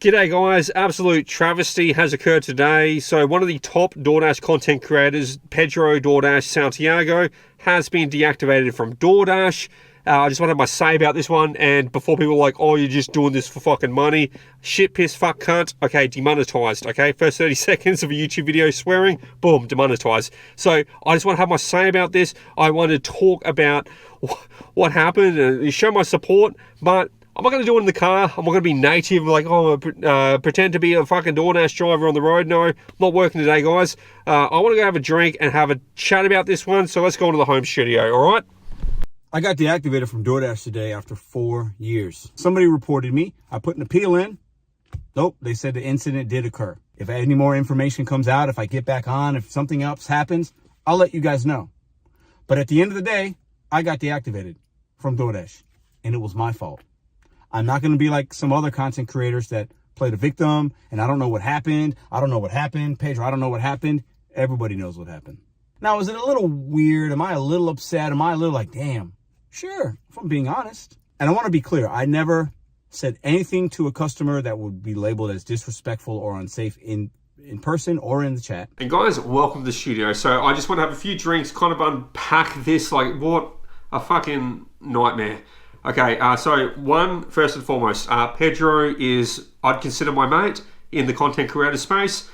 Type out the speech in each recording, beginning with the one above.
G'day guys, absolute travesty has occurred today. So one of the top DoorDash content creators, Pedro Doordash Santiago, has been deactivated from DoorDash. I just want to have my say about this one, and before people are like, oh, you're just doing this for fucking money, shit, piss, fuck, cunt, okay, demonetized, okay? First 30 seconds of a YouTube video swearing, boom, demonetized. So I just want to have my say about this. I want to talk about what happened and show my support, but I'm not going to do it in the car. I'm not going to be native, like, oh, pretend to be a fucking DoorDash driver on the road. No, I'm not working today, guys. I want to go have a drink and have a chat about this one, so let's go into the home studio, all right? I got deactivated from DoorDash today after 4 years. Somebody reported me. I put an appeal in. Nope, they said the incident did occur. If any more information comes out, if I get back on, if something else happens, I'll let you guys know. But at the end of the day, I got deactivated from DoorDash, and it was my fault. I'm not going to be like some other content creators that play the victim, and I don't know what happened. I don't know what happened. Pedro, I don't know what happened. Everybody knows what happened. Now, is it a little weird? Am I a little upset? Am I a little like, damn? Sure, if I'm being honest. And I want to be clear. I never said anything to a customer that would be labeled as disrespectful or unsafe in person or in the chat. And guys, welcome to the studio. So I just want to have a few drinks, kind of unpack this, like what a fucking nightmare. Okay, so first and foremost, Pedro is, I'd consider my mate in the content creator space.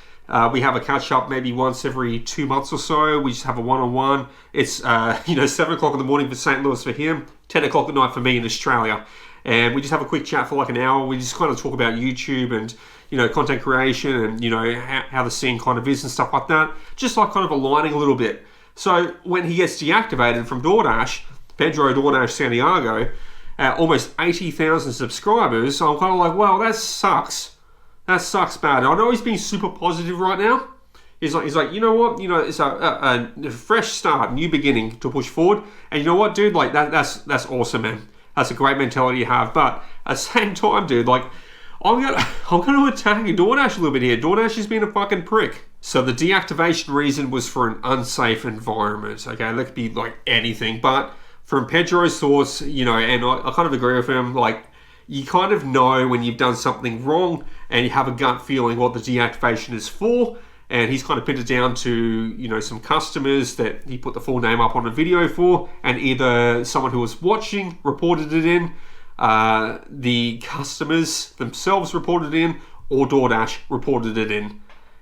We have a catch up maybe once every 2 months or so. We just have a one-on-one. It's 7 o'clock in the morning for St. Louis for him, 10 o'clock at night for me in Australia. And we just have a quick chat for like an hour. We just kind of talk about YouTube and, content creation and, how the scene kind of is and stuff like that. Just like kind of aligning a little bit. So when he gets deactivated from DoorDash, Pedro Doordash Santiago, almost 80,000 subscribers, so I'm kind of like, well, that sucks. That sucks bad. I know he's being super positive right now. He's like, you know what? It's a fresh start, new beginning to push forward. And you know what, dude? Like that's awesome, man. That's a great mentality you have. But at the same time, dude, like I'm gonna attack DoorDash a little bit here. DoorDash has been a fucking prick. So the deactivation reason was for an unsafe environment. Okay, that could be like anything, but from Pedro's thoughts, and I kind of agree with him, like, you kind of know when you've done something wrong and you have a gut feeling what the deactivation is for, and he's kind of pinned it down to, some customers that he put the full name up on a video for, and either someone who was watching reported it in, the customers themselves reported it in, or DoorDash reported it in.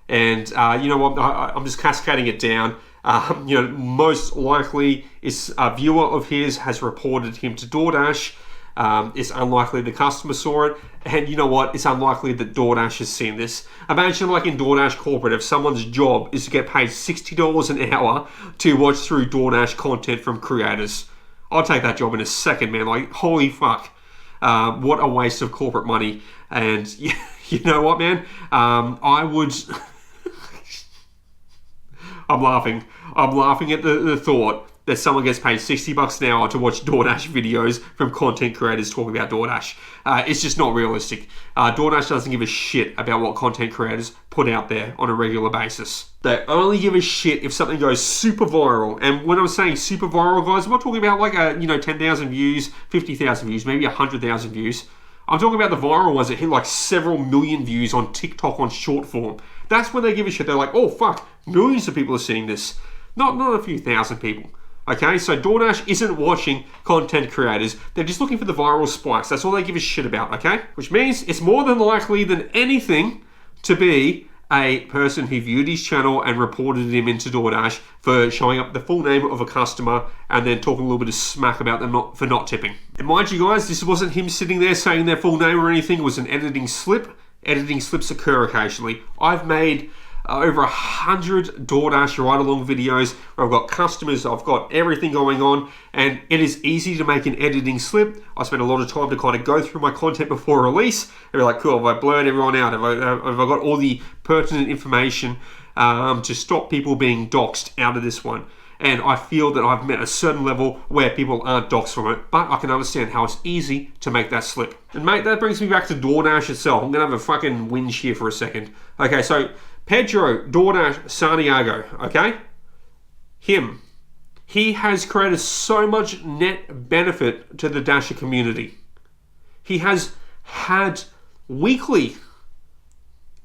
And you know what, I'm just cascading it down. Most likely is a viewer of his has reported him to DoorDash. It's unlikely the customer saw it, and you know what? It's unlikely that DoorDash has seen this. Imagine like in DoorDash corporate, if someone's job is to get paid $60 an hour to watch through DoorDash content from creators. I'll take that job in a second, man. Like, holy fuck. What a waste of corporate money. And you know what, man? I would... I'm laughing at the thought that someone gets paid $60 an hour to watch DoorDash videos from content creators talking about DoorDash. It's just not realistic. DoorDash doesn't give a shit about what content creators put out there on a regular basis. They only give a shit if something goes super viral. And when I'm saying super viral, guys, I'm not talking about like 10,000 views, 50,000 views, maybe 100,000 views. I'm talking about the viral ones that hit like several million views on TikTok on short form. That's when they give a shit. They're like, oh fuck, millions of people are seeing this. Not a few thousand people. Okay, so DoorDash isn't watching content creators. They're just looking for the viral spikes. That's all they give a shit about, okay? Which means it's more than likely than anything to be a person who viewed his channel and reported him into DoorDash for showing up the full name of a customer and then talking a little bit of smack about them for not tipping. And mind you guys, this wasn't him sitting there saying their full name or anything. It was an editing slip. Editing slips occur occasionally. I've made over 100 DoorDash ride-along videos where I've got customers, I've got everything going on, and it is easy to make an editing slip. I spend a lot of time to kind of go through my content before release and be like, cool, have I blurred everyone out? Have I got all the pertinent information to stop people being doxed out of this one? And I feel that I've met a certain level where people aren't doxed from it, but I can understand how it's easy to make that slip. And mate, that brings me back to DoorDash itself. I'm gonna have a fucking whinge here for a second. Okay, so Pedro Doordash Santiago, okay? He has created so much net benefit to the Dasher community. He has had weekly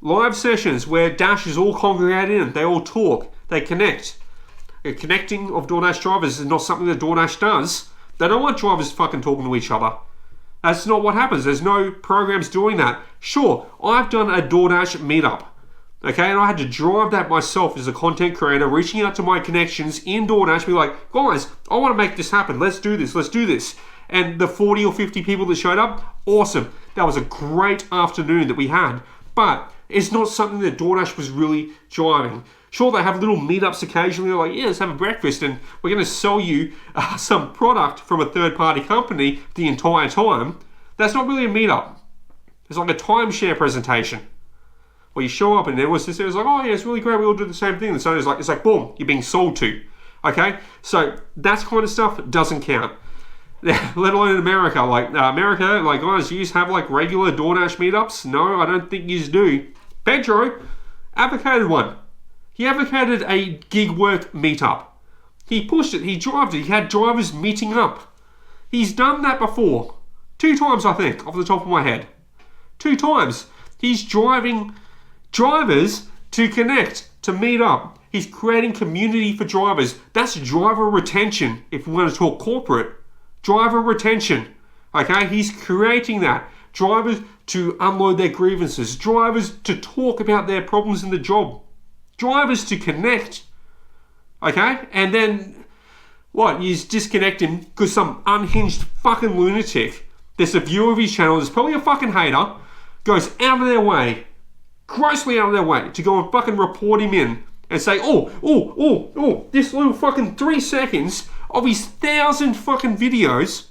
Live sessions where Dashers all congregate in, they all talk, they connect. Connecting of DoorDash drivers is not something that DoorDash does. They don't want drivers fucking talking to each other. That's not what happens. There's no programs doing that. Sure, I've done a DoorDash meetup. Okay, and I had to drive that myself as a content creator, reaching out to my connections in DoorDash, be like, guys, I want to make this happen. Let's do this. And the 40 or 50 people that showed up, awesome. That was a great afternoon that we had. But it's not something that DoorDash was really driving. Sure, they have little meetups occasionally. They're like, yeah, let's have a breakfast and we're going to sell you some product from a third-party company the entire time. That's not really a meetup. It's like a timeshare presentation where you show up and it was like, oh yeah, it's really great. We all do the same thing. And so it's like, boom, you're being sold to. Okay, so that kind of stuff doesn't count. Let alone in America. Like guys, you have like regular DoorDash meetups? No, I don't think you do. Pedro advocated one. He advocated a gig work meetup. He pushed it. He drove it. He had drivers meeting up. He's done that before. 2 times, I think, off the top of my head. 2 times. He's driving drivers to connect, to meet up. He's creating community for drivers. That's driver retention, if we want to talk corporate. Driver retention. Okay? He's creating that. Drivers to unload their grievances. Drivers to talk about their problems in the job. Drivers to connect. Okay? And then, what? You disconnect him because some unhinged fucking lunatic that's a viewer of his channel, that's probably a fucking hater, goes out of their way, grossly out of their way, to go and fucking report him in and say, this little fucking 3 seconds of his 1,000 fucking videos,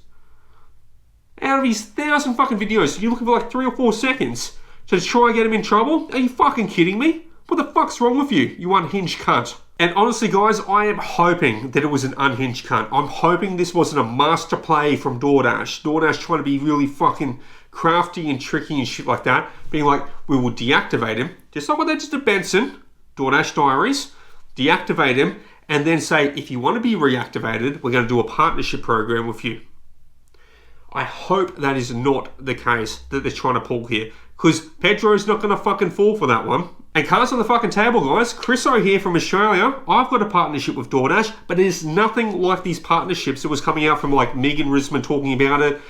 out of his 1,000 fucking videos, you're looking for like 3 or 4 seconds to try and get him in trouble? Are you fucking kidding me? What the fuck's wrong with you, you unhinged cunt? And honestly, guys, I am hoping that it was an unhinged cunt. I'm hoping this wasn't a master play from DoorDash. DoorDash trying to be really fucking crafty and tricky and shit like that. Being like, we will deactivate him. Just like what they did to Benson, DoorDash Diaries. Deactivate him and then say, if you want to be reactivated, we're going to do a partnership program with you. I hope that is not the case that they're trying to pull here. Because Pedro's not going to fucking fall for that one. And cards on the fucking table, guys. Chris O here from Australia. I've got a partnership with DoorDash, but it is nothing like these partnerships that was coming out from like Megan Risman talking about it,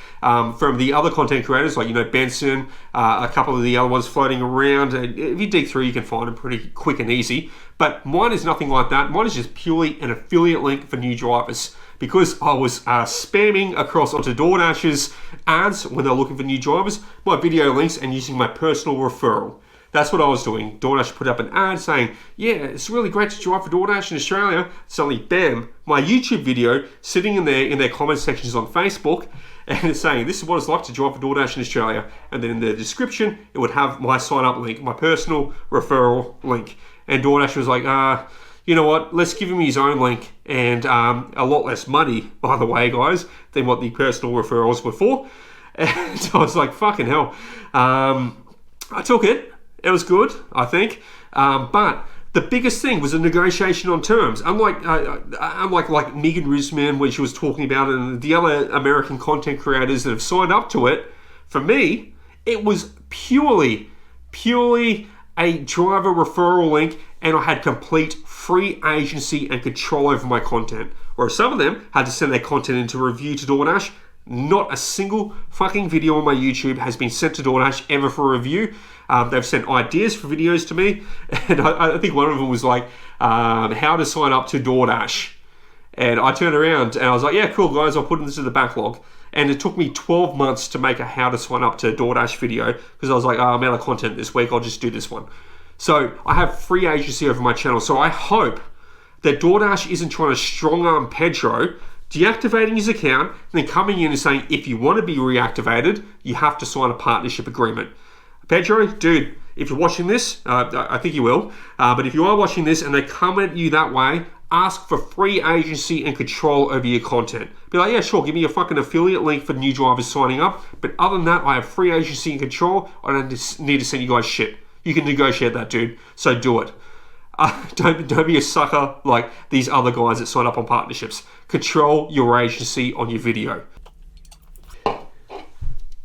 from the other content creators like, Benson, a couple of the other ones floating around. If you dig through, you can find them pretty quick and easy. But mine is nothing like that. Mine is just purely an affiliate link for new drivers. Because I was spamming across onto DoorDash's ads when they're looking for new drivers, my video links, and using my personal referral. That's what I was doing. DoorDash put up an ad saying, yeah, it's really great to drive for DoorDash in Australia. Suddenly, bam, my YouTube video sitting in their comment sections on Facebook, and it's saying, this is what it's like to drive for DoorDash in Australia. And then in the description, it would have my sign up link, my personal referral link. And DoorDash was like, you know what, let's give him his own link, and a lot less money, by the way, guys, than what the personal referrals were for. And I was like, fucking hell. I took it. It was good, I think. But the biggest thing was a negotiation on terms. Unlike like Megan Risman, when she was talking about it, and the other American content creators that have signed up to it, for me, it was purely a driver referral link, and I had complete free agency and control over my content. Whereas some of them had to send their content into review to DoorDash. Not a single fucking video on my YouTube has been sent to DoorDash ever for review. They've sent ideas for videos to me, and I think one of them was like, how to sign up to DoorDash. And I turned around and I was like, yeah, cool guys, I'll put this in the backlog. And it took me 12 months to make a how to sign up to DoorDash video, because I was like, I'm out of content this week, I'll just do this one. So I have free agency over my channel. So I hope that DoorDash isn't trying to strong arm Pedro, deactivating his account, and then coming in and saying, if you want to be reactivated, you have to sign a partnership agreement. Pedro, dude, if you're watching this, I think you will, but if you are watching this and they come at you that way, ask for free agency and control over your content. Be like, yeah, sure, give me a fucking affiliate link for new drivers signing up, but other than that, I have free agency and control. I don't need to send you guys shit. You can negotiate that, dude, so do it. Don't be a sucker like these other guys that sign up on partnerships. Control your agency on your video.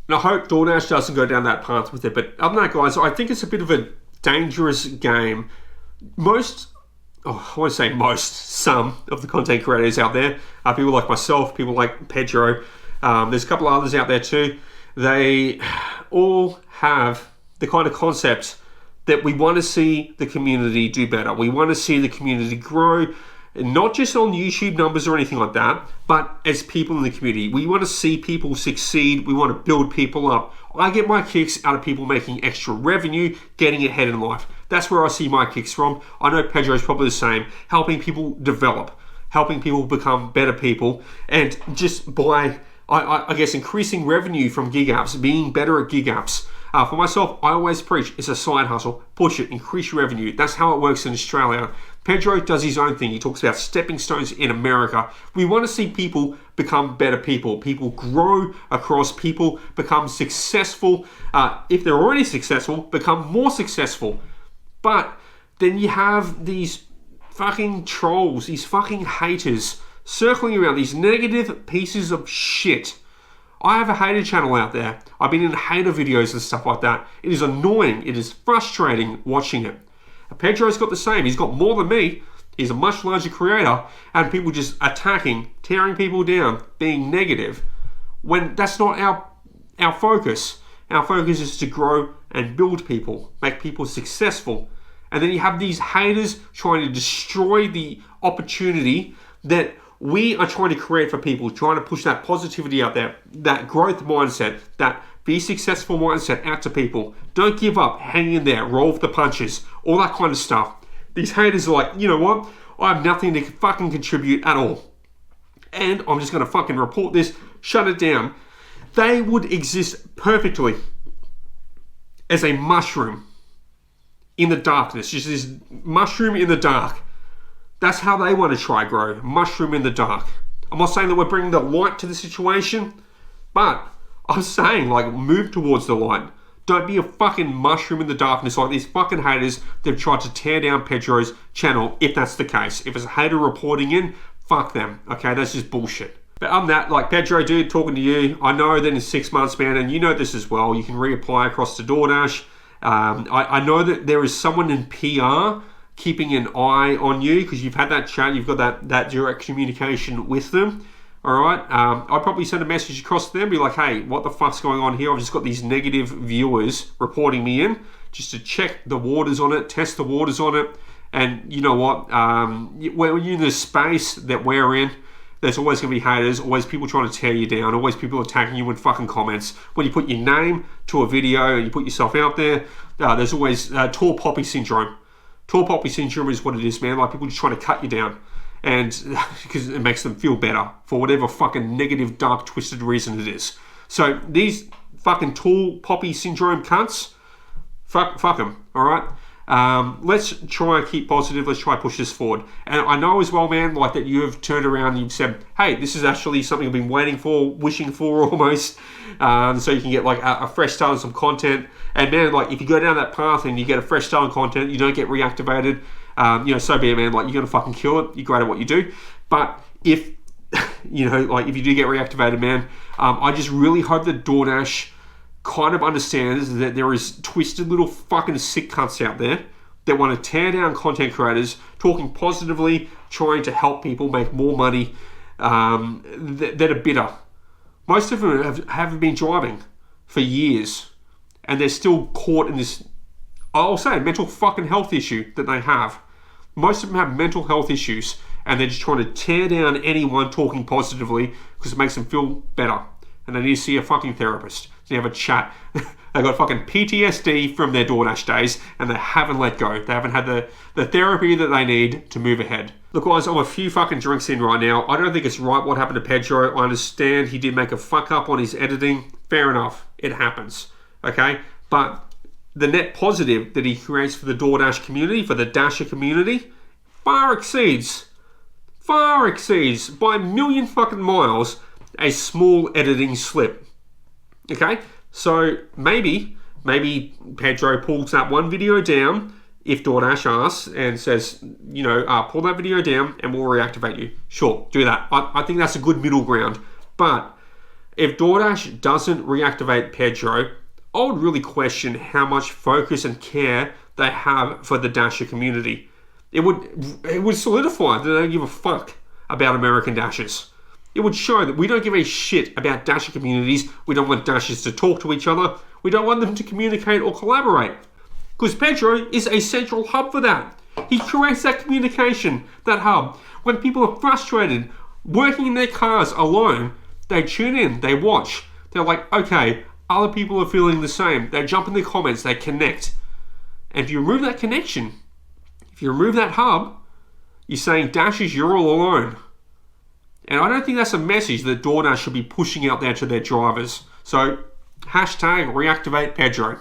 And I hope DoorDash doesn't go down that path with it. But other than that, guys, I think it's a bit of a dangerous game. Some of the content creators out there, people like myself, people like Pedro, there's a couple of others out there too, they all have the kind of concept that we want to see the community do better. We want to see the community grow, not just on YouTube numbers or anything like that, but as people in the community. We want to see people succeed. We want to build people up. I get my kicks out of people making extra revenue, getting ahead in life. That's where I see my kicks from. I know Pedro's probably the same, helping people develop, helping people become better people, and just by, I guess, increasing revenue from gig apps, being better at gig apps. For myself, I always preach, it's a side hustle. Push it, increase your revenue. That's how it works in Australia. Pedro does his own thing. He talks about stepping stones in America. We want to see people become better people. People grow across, people become successful. If they're already successful, become more successful. But then you have these fucking trolls, these fucking haters circling around, these negative pieces of shit. I have a hater channel out there. I've been in hater videos and stuff like that. It is annoying. It is frustrating watching it. Pedro's got the same. He's got more than me. He's a much larger creator, and people just attacking, tearing people down, being negative, when that's not our focus. Our focus is to grow and build people, make people successful. And then you have these haters trying to destroy the opportunity that we are trying to create for people, trying to push that positivity out there, that growth mindset, that be successful mindset out to people. Don't give up, hang in there, roll with the punches, all that kind of stuff. These haters are like, you know what? I have nothing to fucking contribute at all. And I'm just going to fucking report this, shut it down. They would exist perfectly as a mushroom in the darkness, just this mushroom in the dark. That's how they want to try grow, mushroom in the dark. I'm not saying that we're bringing the light to the situation, but I'm saying, like, move towards the light. Don't be a fucking mushroom in the darkness like these fucking haters. They've tried to tear down Pedro's channel, if that's the case. If it's a hater reporting in, fuck them. Okay, that's just bullshit. But other than that, like, Pedro, dude, talking to you, I know that in 6 months, man, and you know this as well, you can reapply across to DoorDash. I know that there is someone in PR keeping an eye on you because you've had that chat, you've got that direct communication with them. All right, I'd probably send a message across to them, be like, hey, what the fuck's going on here? I've just got these negative viewers reporting me in, just to check the waters on it, test the waters on it. And you know what? When you're in the space that we're in, there's always going to be haters, always people trying to tear you down, always people attacking you in fucking comments. When you put your name to a video and you put yourself out there, there's always tall poppy syndrome. Tall poppy syndrome is what it is, man. Like, people just trying to cut you down. And because it makes them feel better for whatever fucking negative, dark, twisted reason it is. So these fucking tall poppy syndrome cunts, fuck them, all right? Let's try and keep positive. Let's try and push this forward. And I know as well, man, like, that you have turned around and you've said, hey, this is actually something I've been waiting for, wishing for almost. So you can get like a fresh start on some content. And man, like, if you go down that path and you get a fresh start on content, you don't get reactivated, so be it, man. Like, you're going to fucking kill it. You're great at what you do. But if, if you do get reactivated, man, I just really hope that DoorDash kind of understands that there is twisted little fucking sick cunts out there that want to tear down content creators, talking positively, trying to help people make more money, that are bitter. Most of them have been driving for years, and they're still caught in this, I'll say, mental fucking health issue that they have. Most of them have mental health issues, and they're just trying to tear down anyone talking positively because it makes them feel better. And they need to see a fucking therapist. They have a chat. They got fucking PTSD from their DoorDash days, and they haven't let go. They haven't had the therapy that they need to move ahead. Look, guys, I'm a few fucking drinks in right now. I don't think it's right what happened to Pedro. I understand he did make a fuck up on his editing. Fair enough. It happens. Okay? But the net positive that he creates for the DoorDash community, for the Dasher community, far exceeds by a million fucking miles a small editing slip. Okay? So maybe Pedro pulls that one video down if DoorDash asks and says, pull that video down and we'll reactivate you. Sure, do that. I think that's a good middle ground. But if DoorDash doesn't reactivate Pedro, I would really question how much focus and care they have for the Dasher community. It would solidify that they don't give a fuck about American Dashers. It would show that we don't give a shit about Dasher communities. We don't want Dashers to talk to each other. We don't want them to communicate or collaborate. Because Pedro is a central hub for that. He creates that communication, that hub. When people are frustrated, working in their cars alone, they tune in, they watch. They're like, okay, other people are feeling the same. They jump in the comments, they connect. And if you remove that connection, if you remove that hub, you're saying, Dashers, you're all alone. And I don't think that's a message that DoorDash should be pushing out there to their drivers. So, hashtag reactivate Pedro.